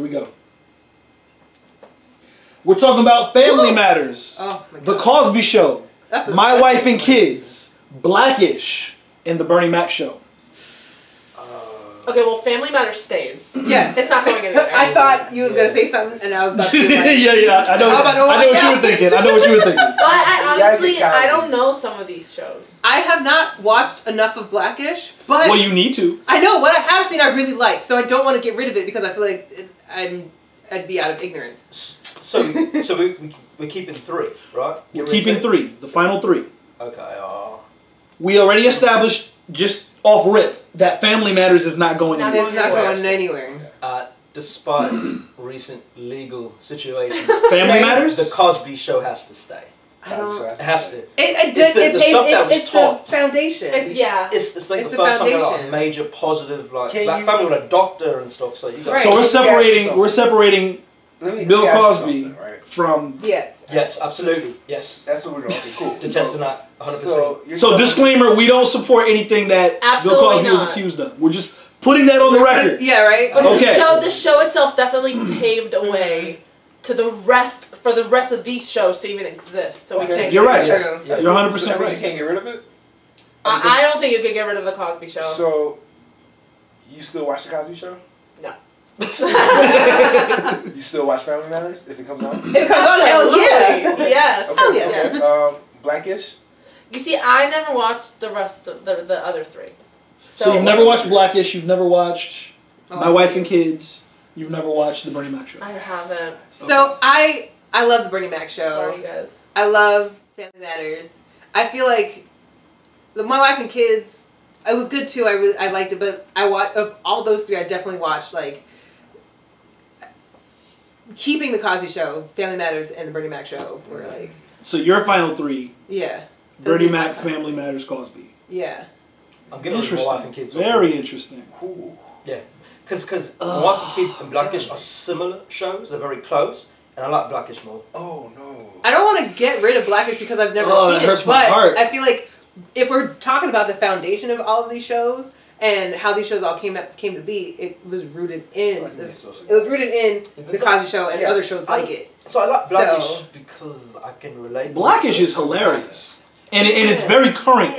we go. We're talking about Family Matters, Oh my God. The Cosby Show, That's a My sexy Wife and one. Kids, Blackish, and The Bernie Mac Show. Okay, well, Family Matters stays. Yes. It's not going anywhere. I thought you was gonna say something, and I was about to be like, yeah, I know. How about no I know one what you now? were thinking. I know what you were thinking. But I You gotta honestly, get Cosby. I don't know some of these shows. I have not watched enough of Blackish, but Well, you need to. I know what I have seen I really liked, so I don't want to get rid of it because I feel like I'd be out of ignorance. So we're keeping 3, right? We're keeping 3, the final 3. Okay. We already established just off rip that Family Matters is not going Not anywhere. It's not going anywhere. Despite recent legal situations, Family Right. Matters? the Cosby Show has to stay. I don't. It has to. It's the foundation. Yeah. It's like It's the the first time we got a foundation. major positive like Can Black you- family with a doctor and stuff. So you got Right. So we're Let me ask you separating Let me Bill ask you Cosby something, right? from. Yeah. yes, absolutely, yes. That's what we're doing. Okay, cool. Detesting that 100%. So, you're So telling me- disclaimer: we don't support anything that Bill Absolutely Cosby was not. accused of. We're just putting that on the record. Yeah. Right. But Okay. the show itself definitely paved a way to the rest of these shows to even exist. So we Okay. can't. You're right. Yes. True. That's You're what- 100% that means right. You can't get rid of it. I don't think you could get rid of the Cosby Show. So, you still watch the Cosby Show? No. You still watch Family Matters if it comes on? It comes on. Hell yeah. Yes. Okay, Oh, yes. okay. Blackish. You see, I never watched the rest of the other 3. So you've never watched Blackish. You've never watched Oh. My Wife and Kids. You've never watched The Bernie Mac Show. I haven't. So I love the Bernie Mac show. Sorry, you guys. I love Family Matters. I feel like My Wife and Kids. It was good too. I liked it, but of all those 3, I definitely watched like keeping the Cosby Show, Family Matters, and the Bernie Mac show were like So your final 3: yeah. Those Bernie are my Mac, final- Family Matters, Cosby. Yeah. I'm giving it to My Wife and Kids. Very interesting. Cool. Yeah, because My Wife and Kids and Blackish are similar shows. They're very close, and I like Blackish more. Oh no. I don't want to get rid of Blackish because I've never Oh, seen that it, hurts my but heart. I feel like if we're talking about the foundation of all of these shows and how these shows all came to be, it was rooted in Like the, me, so- it was rooted in the Cosby Show and Yeah. other shows like it. So I like Blackish So- because I can relate. Blackish is hilarious, and it's very current.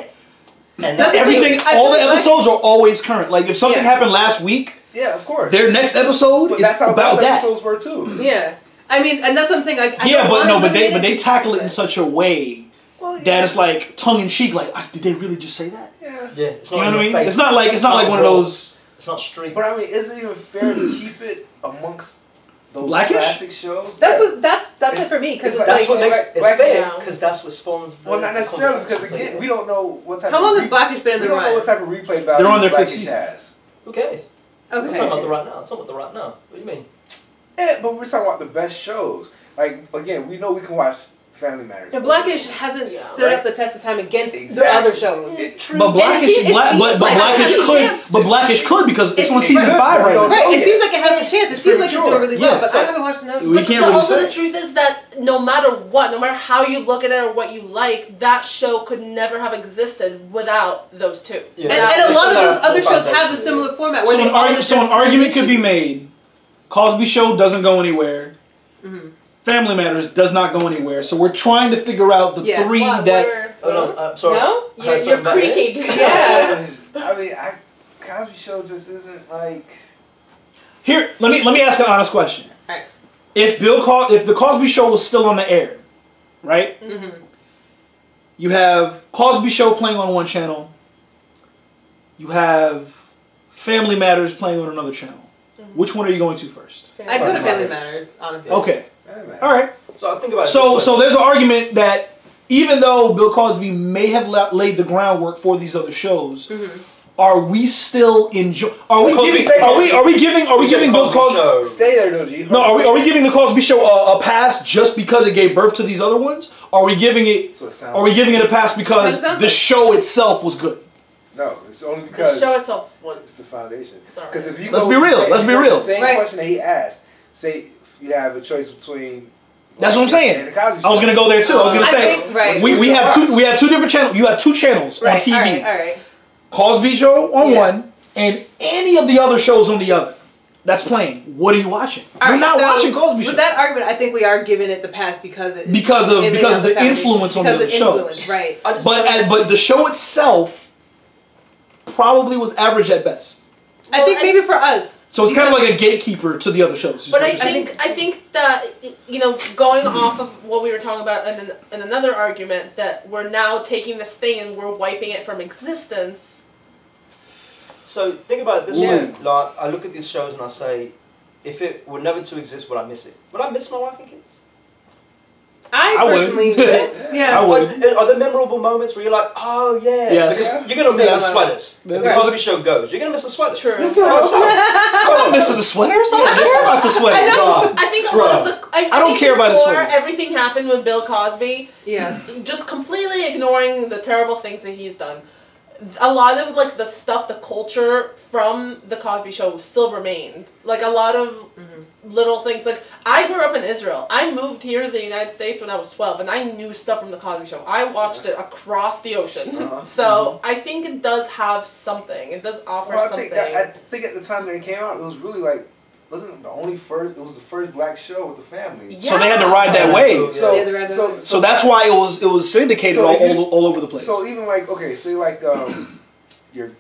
And That's the thing. Everything, I all feel the like episodes are always current. Like if something Yeah. happened last week, Yeah, of course. their next episode But is that's how about those that. episodes were too. Yeah, I mean, and that's what I'm saying. I Yeah, don't but wanna but eliminate they it, tackle it in but- such a way Well, that it's like tongue in cheek. Like, did they really just say that? Yeah. yeah, it's You not know in what I your mean? face. It's not like one of those. It's not street. But I mean, is it even fair to keep it amongst those Blackish? classic shows? That's Yeah. what that's It's- it for me because it's it's like- That's like, what makes Black- it's Black- fair Yeah. because that's what spawns. The, Well, not the necessarily because conversations. again, we don't know what type. how of long has re- Blackish been in We the don't know run? what type of replay value They're on their fifth Blackish season. has. Who cares? I'm talking about the Okay. right now. I'm talking about the right now. What do you mean? Yeah, but we're talking about the best shows. Like again, we know we can watch Family Matters. And Blackish hasn't Yeah. stood up the test of time against Exactly. the other shows. But Blackish, it seems like Blackish it has a could, chance but Blackish could because it's It's on season right. 5 right now. Right, Oh, it yeah. seems like it has a chance. It It's seems like it's premature. doing really well, Yeah. but I haven't watched enough. We But can't really also say. the truth is that no matter what, no matter how you look at it or what you like, that show could never have existed without those 2. Yeah. And a lot of those other shows have a foundation, similar format where So they an, all argu- so an argument could be made. Cosby Show doesn't go anywhere. Mhm. Family Matters does not go anywhere. So we're trying to figure out the Yeah. 3 What, that. where- Hold on, sorry. No? I You're, heard you're something about it. creaking. Yeah. I mean, Cosby Show just isn't like. Here, let me ask an honest question. Alright. If the Cosby Show was still on the air, right? Mhm. You have Cosby Show playing on one channel. You have Family Matters playing on another channel. Which one are you going to first? I'd go to Family Family Matters. Matters, honestly. Okay. Family Matters. All right. So I think about it. So this way. there's an argument that even though Bill Cosby may have laid the groundwork for these other shows, are we still enjoy? Are we Cosby giving? stay- Are we giving Bill Cosby Cosby? Show. Stay there, though, G. No, are we giving the Cosby Show a pass just because it gave birth to these other ones? Are we giving it? That's what it sounds Are we giving it a pass because That sounds the like- show itself was good? No, it's only The because show itself was. it's the foundation. Sorry. Because if you Let's go be with the real. same- Let's if be you go with real. The same Right. question that he asked. Say you have a choice between. That's what I'm Blackish saying. and the Cosby I was Show. gonna go there too. I was gonna I say think- right. we have two different channels. You have 2 channels on Right, TV. alright. Cosby Show on Yeah. one, and any of the other shows on the other. that's playing. What are you watching? All You're right, not so watching Cosby Show. With that argument, I think we are giving it the pass because of the influence on the other shows. Right. But the show itself probably was average at best. I think maybe for us. So it's kind of like a gatekeeper to the other shows. But I think that, you know, going off of what we were talking about in another argument, that we're now taking this thing and we're wiping it from existence. So think about it this way. Like, I look at these shows and I say, if it were never to exist, would I miss it? Would I miss my wife and kids? I personally would. Yeah. I would. Are there memorable moments where you're like, oh yeah? Yes. Because you're going to miss the sweaters. Yes. If the Cosby Show goes, you're going to miss the sweaters. True. I'm not missing the sweaters. I don't care about the sweaters. I think a lot of the... I don't care about the before sweaters. everything happened with Bill Cosby, Yeah. just completely ignoring the terrible things that he's done. A lot of, like, the stuff, the culture from the Cosby Show still remained. Like, a lot of little things. Like, I grew up in Israel. I moved here to the United States when I was 12, and I knew stuff from the Cosby Show. I watched it across the ocean. So, I think it does have something. It does offer something. I think at the time that it came out, it was really like, wasn't the only first, it was the first black show with the family. Yeah. So they had to ride that wave. So that's why it was syndicated all over the place. So even like, okay, say like your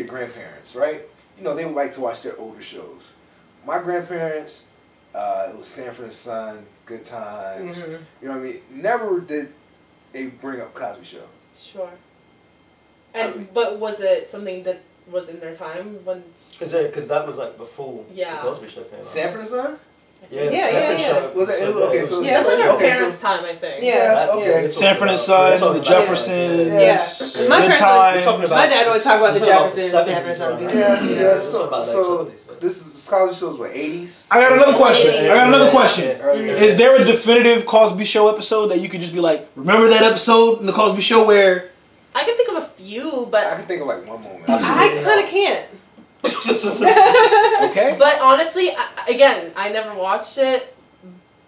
grandparents, right? You know, they would like to watch their older shows. My grandparents, it was Sanford and Son, Good Times. You know what I mean? Never did they bring up Cosby Show. Sure. But was it something that was in their time when? Because that was like before the Cosby Show came out. Sanford and Son? Yeah. Show. Was it? Okay, so that's like our parents' time, I think. Yeah. Okay. Sanford and Son, the Jeffersons. Yeah. My dad always talked about the Jeffersons, Sanford and Sons. Yeah. So this is Cosby Show's what, 80s? I got another question. Is there a definitive Cosby Show episode that you could just be like, remember that episode in the Cosby Show where? I can think of a few, but I can think of like one moment. I kind of can't. Okay. But honestly, I never watched it.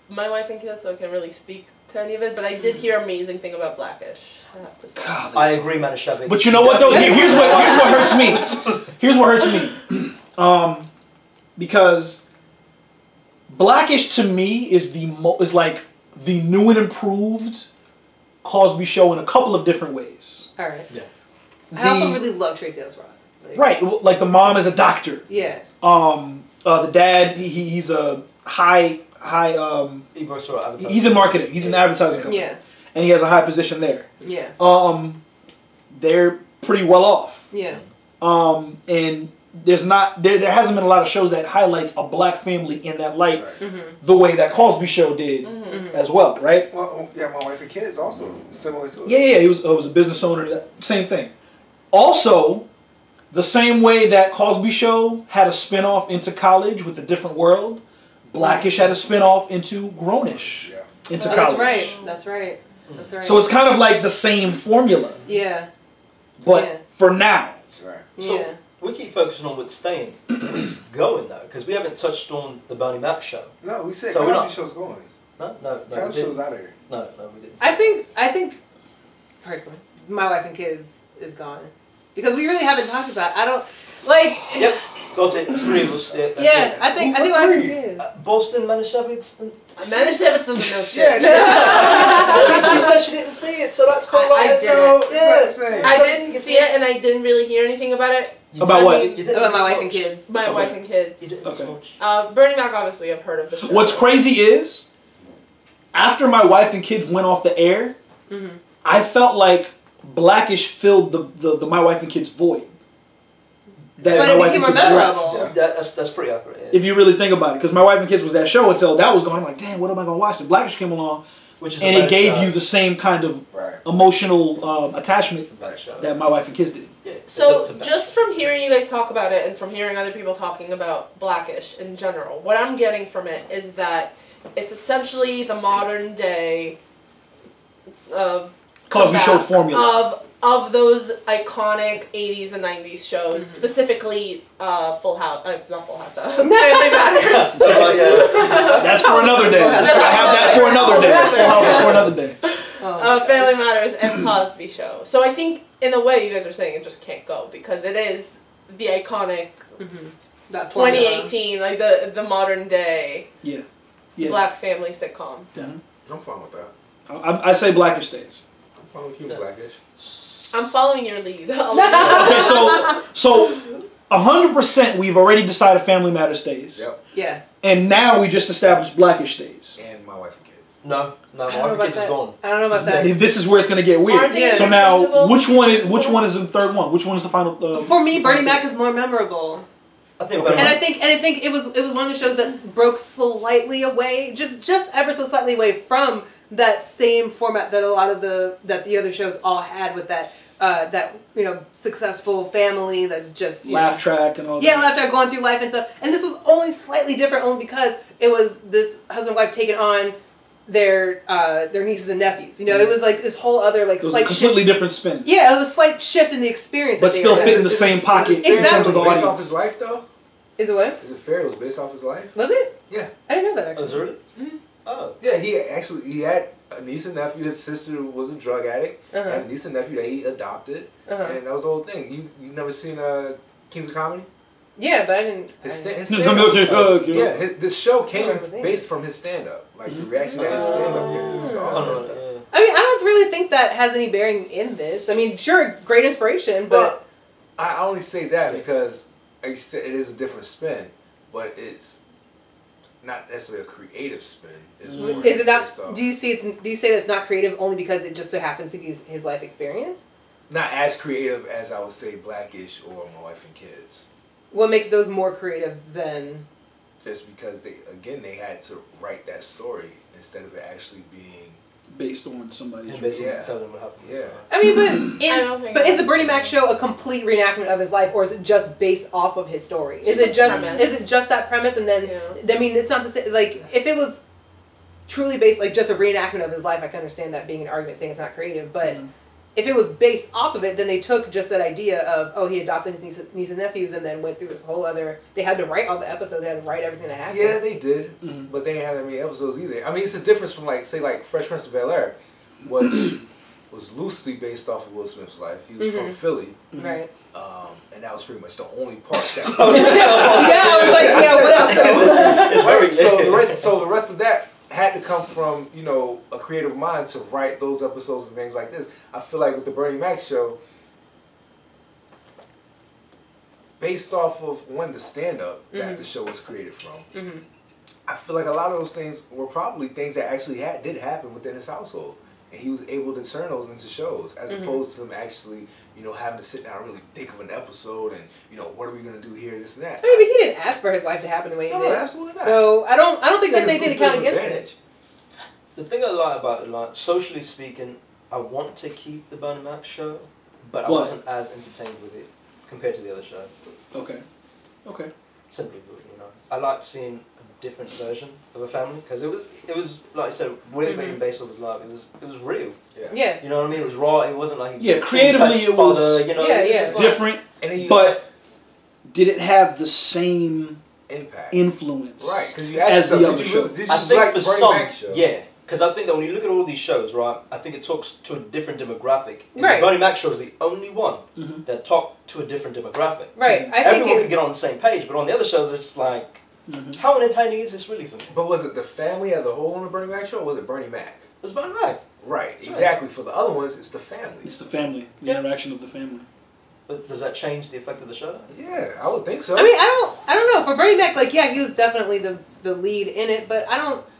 My wife and kids, so I can't really speak to any of it. But I did hear amazing thing about Blackish. I have to say. God, I agree, Manischewitz. But you know what though? Here's what hurts me. Here's what hurts me. Because Blackish to me is is like the new and improved Cosby Show in a couple of different ways. All right. Yeah. I also really love Tracee Ellis Ross. Right, like the mom is a doctor. Yeah. The dad, he's a high. He works for advertising. He's in marketing. He's in advertising company. Yeah. And he has a high position there. Yeah. They're pretty well off. Yeah. And there hasn't been a lot of shows that highlights a black family in that light, the way that Cosby Show did as well, right? Well, yeah, My Wife and Kids also similar to it. Yeah. He was a business owner. Same thing. Also, the same way that Cosby Show had a spinoff into College with A Different World, Blackish had a spinoff into Grownish into College. That's right. So it's kind of like the same formula. Yeah. But for now. Right. So we keep focusing on what's staying. It's going though, because we haven't touched on the Bernie Mac show. No, we said So Cosby Show's going. No. Cosby Show's out of here. No, we didn't. I think, personally, My Wife and Kids is gone. Because we really haven't talked about it. I don't, like... Yep, got it. It's 3 of us. Yeah, I think My Wife and Kids. Boston, Manischewitz. Manischewitz doesn't know shit. She said she didn't see it, so that's quite right. I didn't. No, it's not the same. I didn't see it, and I didn't really hear anything about it. About what? About My Wife and Kids. My Wife and Kids. You didn't watch. Bernie Mac, obviously, I've heard of the show. What's crazy is, after My Wife and Kids went off the air, I felt like Blackish filled the My Wife and Kids void. But it became more memorable. Yeah, that's pretty accurate. Yeah. If you really think about it, because My Wife and Kids was that show until that was gone. I'm like, damn, what am I gonna watch? And Blackish came along, and it gave you the same kind of emotional attachment that My Wife and Kids did. Yeah, so just from hearing you guys talk about it and from hearing other people talking about Blackish in general, what I'm getting from it is that it's essentially the modern day Cosby Show formula of those iconic 80s and 90s shows, specifically Full House, not Full House, Family Matters. That's for another day. I have that for another day. Full House is for another day. Family Matters and Cosby Show. So I think, in a way, you guys are saying it just can't go because it is the iconic That formula. 2018, like the modern day Yeah. black family sitcom. I'm fine with that. I say Blackish stays. I'm fine with you, Blackish. I'm following your lead. Okay, so 100% we've already decided Family Matters stays. Yep. Yeah. And now we just established Blackish stays. And My Wife and Kids. No, I my don't know wife and about kids is that. gone. I don't know about that. This is where it's gonna get weird. Aren't they So now, interchangeable? which one is the third one? Which one is the final? For me, Bernie Mac is more memorable. I think Okay. And I think it was one of the shows that broke slightly away, just ever so slightly away from that same format that a lot of the other shows all had with that successful family that's just laugh track and all that. Yeah, laugh track going through life and stuff. And this was only slightly different, only because it was this husband and wife taking on their nieces and nephews. It was like this whole other It was a slight completely shift. different spin. Yeah, it was a slight shift in the experience, But that they still were fit having. in the same pocket Is it in terms of the fair it was based off audience. his life, though? Is it what? Is it fair? It was based off his life? Was it? Yeah. I didn't know that Oh, is actually. it really? Oh. Yeah, he had a niece and nephew. His sister was a drug addict. Uh-huh. And a niece and nephew that he adopted. Uh-huh. And that was the whole thing. You never seen Kings of Comedy? Yeah, but I didn't. His I- stand-up. Yeah. This show came Remember seeing based from his stand-up. Like, the reaction that his stand-up gave. So, all Kind that of, stuff. yeah. I mean, I don't really think that has any bearing in this. I mean, sure, great inspiration, but I only say that because, like you said, it is a different spin, but it's not necessarily a creative spin. It's more is it not? based off- Do you say that it's not creative only because it just so happens to be his life experience? not as creative as I would say Blackish or My Wife and Kids? What makes those more creative than? Just because they had to write that story instead of it actually being. Based on somebody's. And basically Yeah. telling them what happened. Yeah. I mean, don't think is the that's- Bernie Mac show a complete reenactment of his life, or is it just based off of his story? Is Just it the just premise. that premise, and then Yeah. I mean, it's not to say like if it was truly based like just a reenactment of his life, I can understand that being an argument saying it's not creative, but. If it was based off of it, then they took just that idea of, he adopted his niece and nephews and then went through this whole other... They had to write all the episodes. They had to write everything that happened. Yeah, they did, Mhm. but they didn't have that many episodes either. I mean, it's a difference from say Fresh Prince of Bel-Air, which was loosely based off of Will Smith's life. He was from Philly, Right. and that was pretty much the only part that. Yeah, I was like, yeah, what else? It's very So the rest of that had to come from a creative mind to write those episodes and things like this. I feel like with the Bernie Mac show, based off of the stand-up that the show was created from, I feel like a lot of those things were probably things that actually did happen within his household, and he was able to turn those into shows as opposed to them actually having to sit down and really think of an episode and what are we gonna do here, this and that. I mean, but he didn't ask for his life to happen the way he No, did. absolutely not. So I don't think that's anything to count against advantage. it. The thing I like about it, like socially speaking, I want to keep the Bernie Mac show, but I What? wasn't as entertained with it compared to the other show. Okay. Okay. Simply put, I liked seeing a different version of a family because it was like I said, really being based off his life. It was real. Yeah. You know what I mean? It was raw. It wasn't like he was Yeah, creatively it was- father, Yeah, it yeah. just like- Different, And then you but did it have the same impact. influence? Right, because you as asked the yourself, other did show. you did I you think like for the Bernie some, Mac show? yeah. Because I think that when you look at all these shows, right, I think it talks to a different demographic. And Right. The Bernie Mac show is the only one Mhm. that talked to a different demographic. Right. I think Everyone could get on the same page, but on the other shows, it's like, Mhm. how entertaining is this really for me? But was it the family as a whole on the Bernie Mac show, or was it Bernie Mac? It was Bernie Mac. Right, Sure. exactly. For the other ones, it's the family. It's the family, the Yeah. interaction of the family. But does that change the effect of the show? Yeah, I would think so. I mean, I don't know. For Bernie Mac, like, yeah, he was definitely the lead in it, but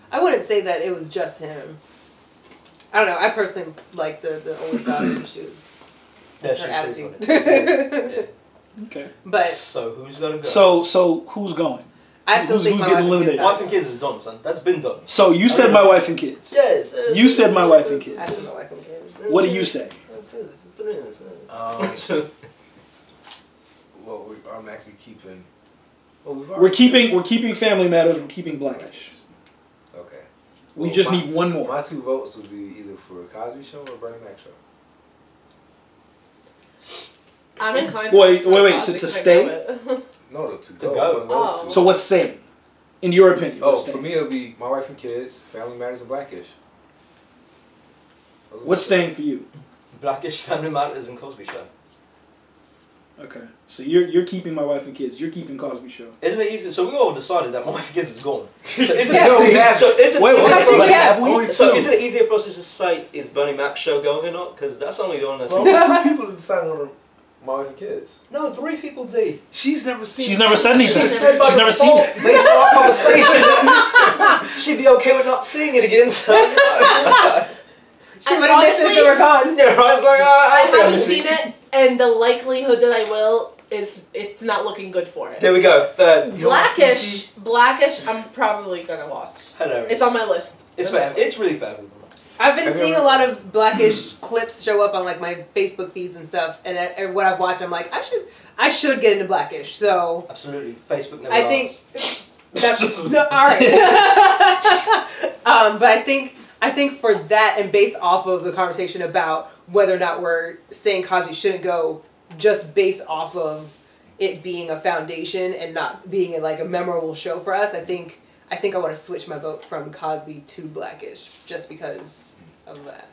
I wouldn't say that it was just him. I don't know. I personally like the oldest daughter. She was Yeah, she's her pretty attitude. funny. Yeah. Okay. But So who's got to go? So who's going? I still Who's- think who's my getting wife eliminated? Wife and Kids is done, son. That's been done. So you said My Wife and Kids. Yes. You said My Wife and Kids. I think my wife and kids. What do you say? That's good. This is the Well, I'm actually keeping. Well, we've We're already- keeping Family Matters. We're keeping Blackish. Okay. We Well, just my- need one more. My two votes would be either for Cosby Show or Bernie Mac Show. I'm inclined. Wait, to wait, Cosby to because I stay? know it. No, to To go. go. One of those Oh. two. So what's staying? In your opinion, Oh, what's for staying? me, it'll be My Wife and Kids, Family Matters, and Blackish. Those are What's my two. staying for you? Blackish, Family Matters, and Cosby Show. Okay. So you're keeping My Wife and Kids. You're keeping Cosby Show. Isn't it easy? So we all decided that My Wife and Kids is gone. So is No, we haven't. so is it Wait, easier wait, for us- have we? So is it easier for us to just say is Bernie Mac's show going or not? Because that's only the one that's. Well, only 2 people decided on My Wife and Kids. No, 3 people did. She's never seen. She's never said anything. She said by She's never seen default, it. based on our conversation, she'd be okay with not seeing it again. So, She would have missed it if they were gone. yeah, I was like, I I haven't seen it, and the likelihood that I will is it's not looking good for it. There we go. Third. Blackish, I'm probably gonna watch. Hilarious. It's on my list. It's fair. It's really fair. I've been Have you seeing ever- a lot of Blackish clips show up on like my Facebook feeds and stuff, and what I've watched, I'm like, I should get into Blackish. So Absolutely. Facebook never I asks. think that's all right. But I think for that, and based off of the conversation about whether or not we're saying Cosby shouldn't go, just based off of it being a foundation and not being like a memorable show for us, I think I want to switch my vote from Cosby to Blackish just because of that.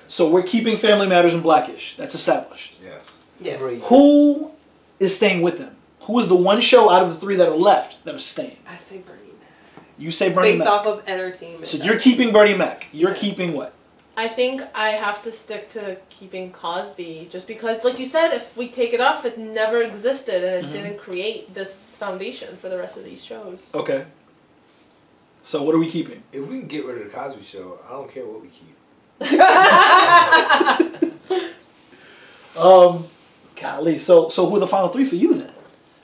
So we're keeping Family Matters and Blackish. That's established. Yes. Yes. Agreed. Who is staying with them? Who is the one show out of the 3 that are left that are staying? I say Bernie Mac. You say Bernie Based Mac. off of entertainment. So you're keeping Bernie Mac. You're Yeah. keeping what? I think I have to stick to keeping Cosby, just because, like you said, if we take it off, it never existed and it didn't create this foundation for the rest of these shows. Okay. So what are we keeping? If we can get rid of the Cosby Show, I don't care what we keep. Golly. So who are the final 3 for you then?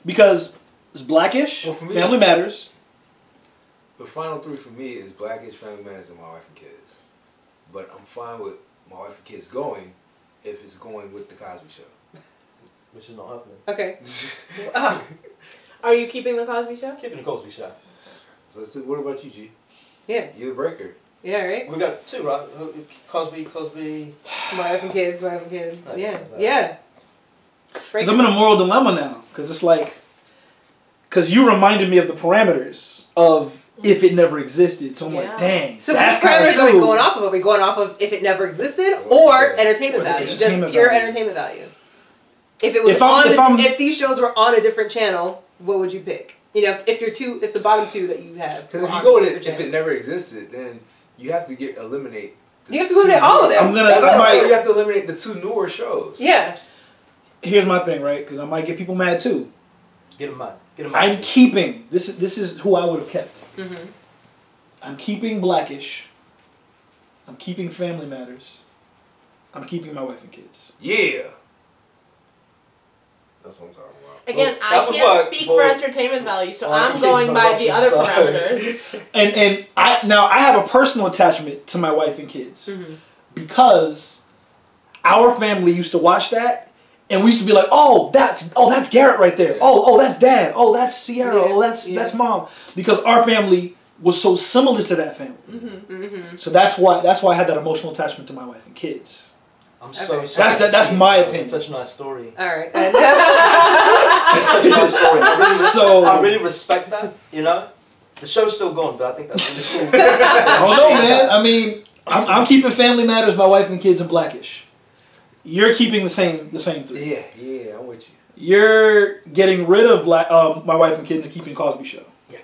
Because it's Blackish, Well, for me- Family Matters. The final 3 for me is Blackish, Family Matters, and My Wife and Kids. But I'm fine with My Wife and Kids going if it's going with the Cosby Show. Which is not happening. Okay. Are you keeping the Cosby Show? Keeping the Cosby Show. So let's do, what about you, G? Yeah. You the breaker. Yeah. Right. We got 2, right? Cosby. My wife and kids. My wife and kids. Right, Yeah. right. Yeah. Because I'm in a moral dilemma now. Because it's like, because you reminded me of the parameters of if it never existed. So I'm Yeah. like, dang, So that's which kind parameters of are we true. going off of? Are we going off of if it never existed or entertainment value? Entertainment Just pure value. entertainment value. If it was if these shows were on a different channel, what would you pick? You know, if the bottom 2 that you have. Because were if you on go two with different it, if it channels. never existed, then you have to eliminate. the You have to eliminate 2 all of them. I'm gonna. No, I might. you have to eliminate the 2 newer shows. Yeah. Here's my thing, right? Because I might get people mad too. Get him mad. I'm keeping this is who I would have kept. Mm-hmm. I'm keeping Blackish. I'm keeping Family Matters. I'm keeping My Wife and Kids. Yeah. That's what I'm talking about. Again, Well, I that was can't why- speak well, for entertainment value, so well, I'm kids going don't by watch the it, other so- parameters. And I have a personal attachment to My Wife and Kids Mm-hmm. because our family used to watch that, and we used to be like, oh that's Garrett right there. Yeah. Oh that's Dad. Oh that's Sierra. Yeah. Oh that's Yeah. Mom. Because our family was so similar to that family. Mm-hmm. So that's why I had that emotional attachment to My Wife and Kids. I'm so Okay. sorry. That's my opinion. It's such a nice story. All right. It's such a nice story. So- I really respect that. You know, the show's still gone, but I think that's really cool. I don't know, man. I mean, I'm keeping Family Matters, My Wife and Kids, and Blackish. You're keeping the same 3. Yeah, I'm with you. You're getting rid of My Wife and Kids and keeping Cosby Show. Yeah.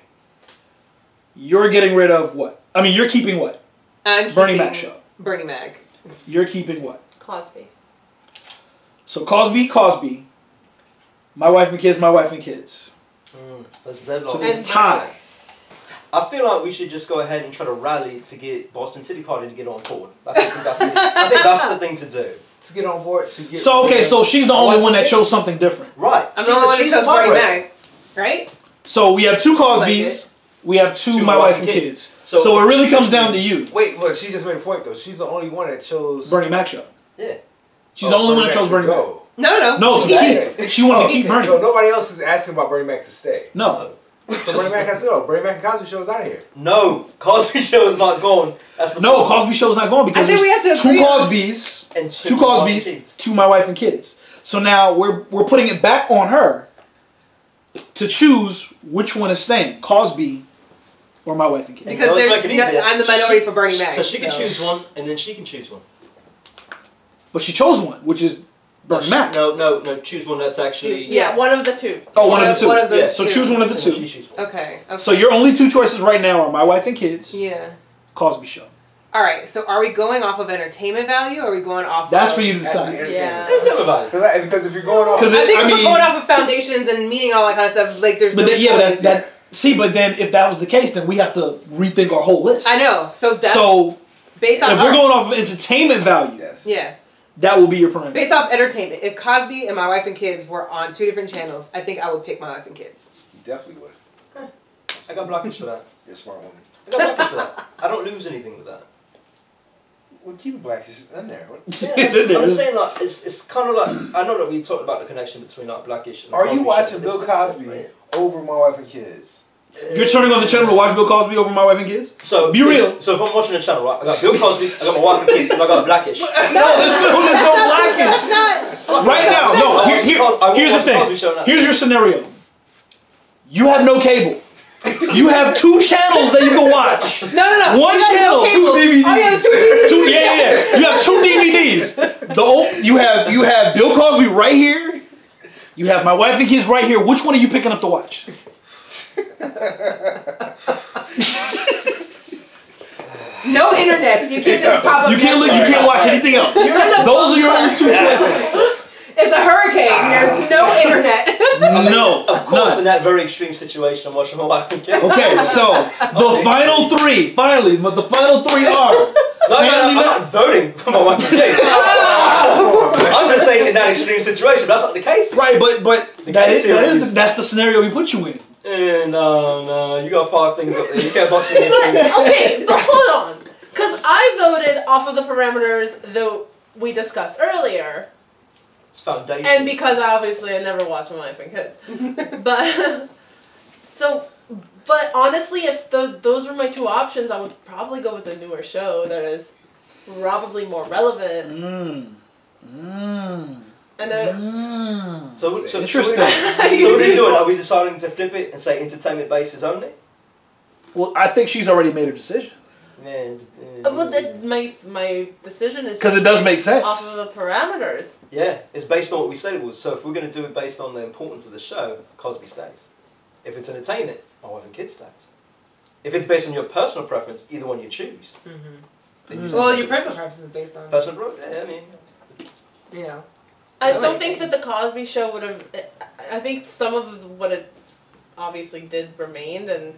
You're getting rid of what? I mean, you're keeping what? I'm Bernie keeping Mac show. Bernie Mac. You're keeping what? Cosby. So Cosby, My Wife and Kids, My Wife and Kids. That's deadlock. So there's a And tie. I feel like we should just go ahead and try to rally to get Boston City Party to get on board. I think that's the thing to do. To get on board, to get. So okay, so she's the only one that chose something different. Right. I'm the only one who chose Bernie Mac. Right? So we have 2 Cosbys. Like we have 2 My Wife and Kids. So- So it really comes down to you. Wait, but she just made a point though. She's the only one that chose. Bernie Mac show. Yeah. She's the only one that chose Bernie Mac. go. No. No, She- she wanted to keep it. Bernie. So nobody else is asking about Bernie Mac to stay. No. So Bernie Mac has to go. Bernie Mac and Cosby Show is out of here. No, Cosby Show is not gone. That's the No, problem. Cosby Show's not going because I think we have to there's 2 agree on- Cosbys, And 2 Cosbys, kids. 2 My Wife and Kids. So now we're putting it back on her to choose which one is staying, Cosby or My Wife and Kids. Because Let's there's make it easier. I'm the minority for Bernie Mac. So she can choose one, and then she can choose one. But she chose one, which is Bernie Mac. No. Choose one that's actually. Yeah, one of the two. Oh, one of the two. One of those Yeah, so two. choose one of the And two. she chooses one. Okay. So your only two choices right now are My Wife and Kids, Yeah. Cosby Show. All right. So are we going off of entertainment value, or are we going off? That's of, for you to That's the decide. entertainment. Yeah. Entertainment value. Because if you're going off, 'Cause I think I if we're mean- going off of foundations and meaning all that kind of stuff. Like there's But no then, yeah, but choice. that's that. See, but then if that was the case, then we have to rethink our whole list. I know. So that's So based on if we're going off of entertainment value, yes. yeah. that will be your parameter. Based off entertainment, if Cosby and My Wife and Kids were on two different channels, I think I would pick My Wife and Kids. You definitely would. I got Blackish for that. You're a smart woman. I got Blackish for that. I don't lose anything with that. Well, keep it black. It's just in there. What- It's in there. I'm saying like it's kind of like I know that we talked about the connection between like Blackish and Are Cosby you Show, watching but Bill this- Cosby over My Wife and Kids? You're turning on the channel to watch Bill Cosby over My Wife and Kids? So Be real. So if I'm watching a channel, right, I got Bill Cosby, I got My Wife and Kids, and I got Blackish. No, there's no Blackish. That's not. Right now, no. I will Here's the watch Cosby Show thing. now. Here's your scenario. You have no cable. You have two channels that you can watch. No. One You guys channel, know two cables. DVDs. Oh yeah, two DVDs. Yeah. You have two DVDs. You have Bill Cosby right here. You have My Wife and Kids right here. Which one are you picking up to watch? No internet, so you can't just pop up. You can't look. You can't watch anything else. Those are your only two choices. It's a hurricane. There's no internet. No, Of course, none. in that very extreme situation, I'm watching My Wife and Kids. Okay, so the final three. Finally, but the final three are. No, I'm not voting for My Wife and Kids. I'm just saying in that extreme situation, that's not the case. Right, but case series. that's the scenario we put you in. No, you got 5 things up there. You can't box me into. Okay, but hold on. Because I voted off of the parameters that we discussed earlier. It's foundation. And because obviously I never watched My Wife and Kids. But honestly, if those were my two options, I would probably go with the newer show that is probably more relevant. And So Interesting. So what are we doing? Are we deciding to flip it and say entertainment basis only? Well, I think she's already made her decision. well, my decision is 'Cause it does make sense. off of the parameters. Yeah, it's based on what we said it was. So if we're going to do it based on the importance of the show, Cosby stays. If it's entertainment, My Wife and Kids stays. If it's based on your personal preference, either one you choose. Then you Well, say- your personal preference is based on, Personal preference? Yeah, I mean, you know. I just don't think that the Cosby Show would have. I think some of what it obviously did remained, and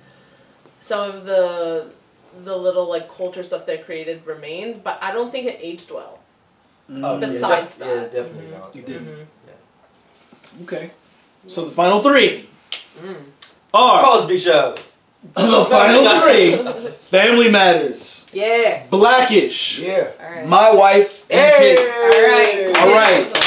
some of the little like culture stuff they created remained, but I don't think it aged well. oh, Besides yeah, that. definitely not. You did. Mm-hmm. Okay. So the final three are Cosby Show. the final three. Family Matters, Yeah. Blackish, Yeah. All right. My Wife and Kids. All right. All right.